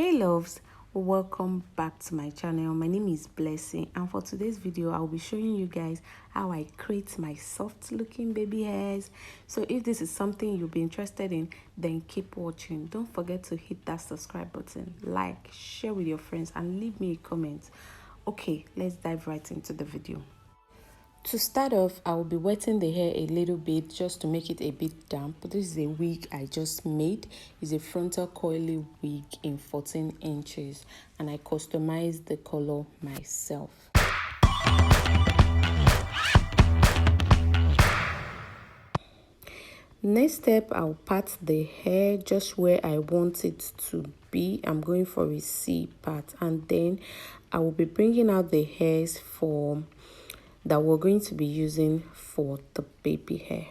Hey loves, welcome back to my channel. My name is Blessing, and for today's video I'll be showing you guys how I create my soft looking baby hairs. So if this is something you'll be interested in, then keep watching. Don't forget to hit that subscribe button, like, share with your friends, and leave me a comment. Okay, let's dive right into the video. To start off, I will be wetting the hair a little bit just to make it a bit damp. This is a wig I just made. It's a frontal coily wig in 14 inches, and I customized the color myself. Next step, I'll part the hair just where I want it to be. I'm going for a C part, and then I will be bringing out the hairs that we're going to be using for the baby hair.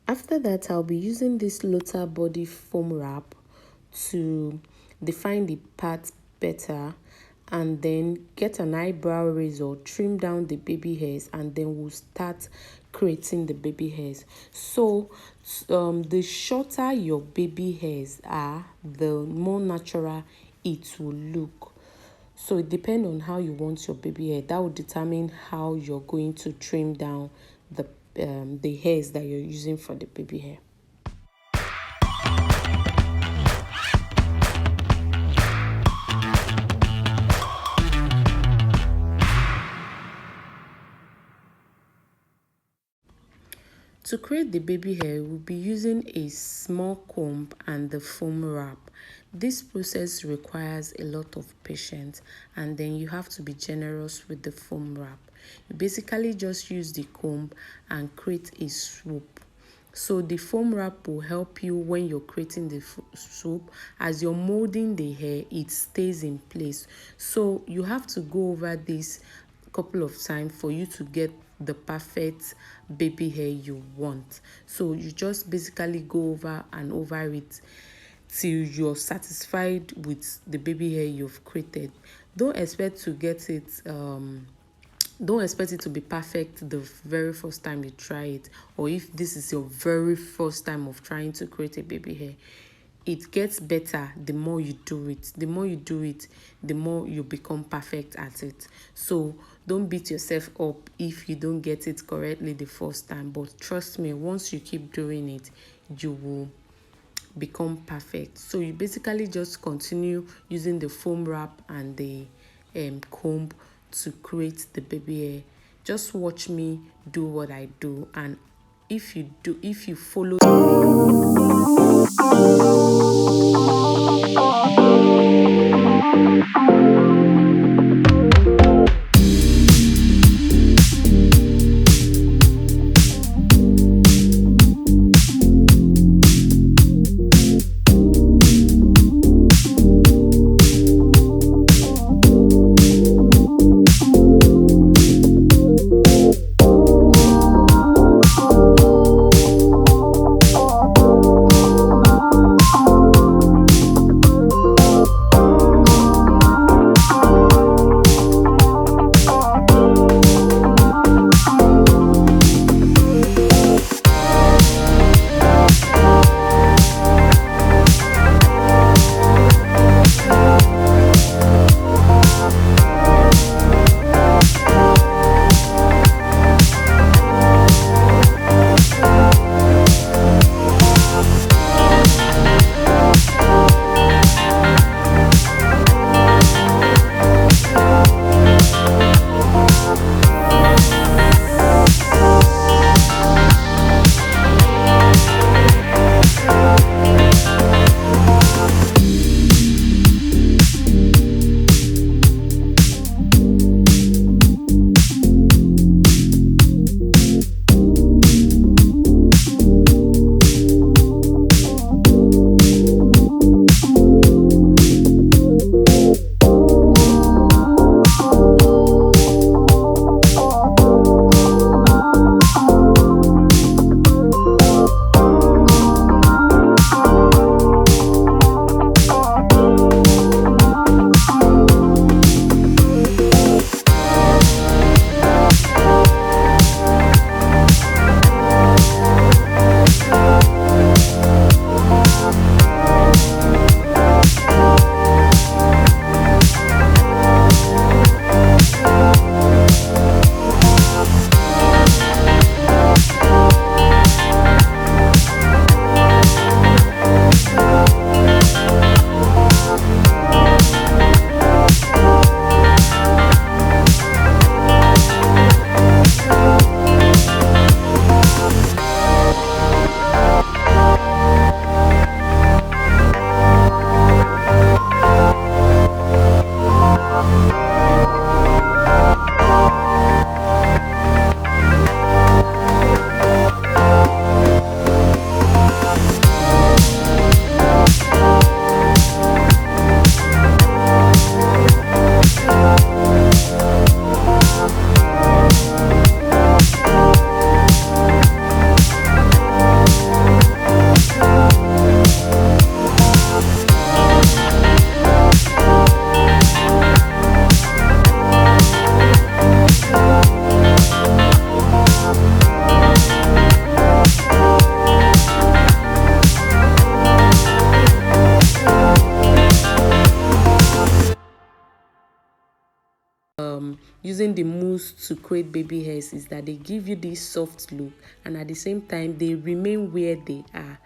After that, I'll be using this Lotta body foam wrap to define the part better, and then get an eyebrow razor, trim down the baby hairs, and then we'll start creating the baby hairs. So the shorter your baby hairs are, the more natural it will look. So it depends on how you want your baby hair. That will determine how you're going to trim down the hairs that you're using for the baby hair. To create the baby hair, we'll be using a small comb and the foam wrap. This process requires a lot of patience, and then you have to be generous with the foam wrap. You basically just use the comb and create a swoop. So the foam wrap will help you when you're creating the swoop. As you're molding the hair, it stays in place. So you have to go over this a couple of times for you to get the perfect baby hair you want. So you just basically go over and over it till you're satisfied with the baby hair you've created. Don't expect to get it don't expect it to be perfect the very first time you try it, or if this is your very first time of trying to create a baby hair. It gets better the more you do it. The more you do it, the more you become perfect at it. So don't beat yourself up if you don't get it correctly the first time, but trust me, once you keep doing it, you will become perfect. So you basically just continue using the foam wrap and the comb to create the baby hair. Just watch me do what I do, and if you follow using the mousse to create baby hairs is that they give you this soft look, and at the same time they remain where they are.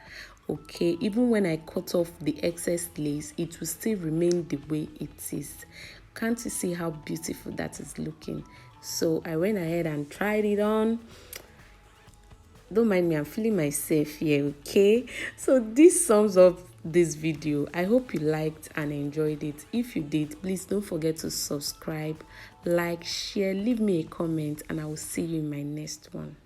Okay, even when I cut off the excess lace, it will still remain the way it is. Can't you see how beautiful that is looking? So I went ahead and tried it on. Don't mind me, I'm feeling myself here. Okay, so this sums up this video. I hope you liked and enjoyed it. If you did, please don't forget to subscribe, like, share, leave me a comment, and I will see you in my next one.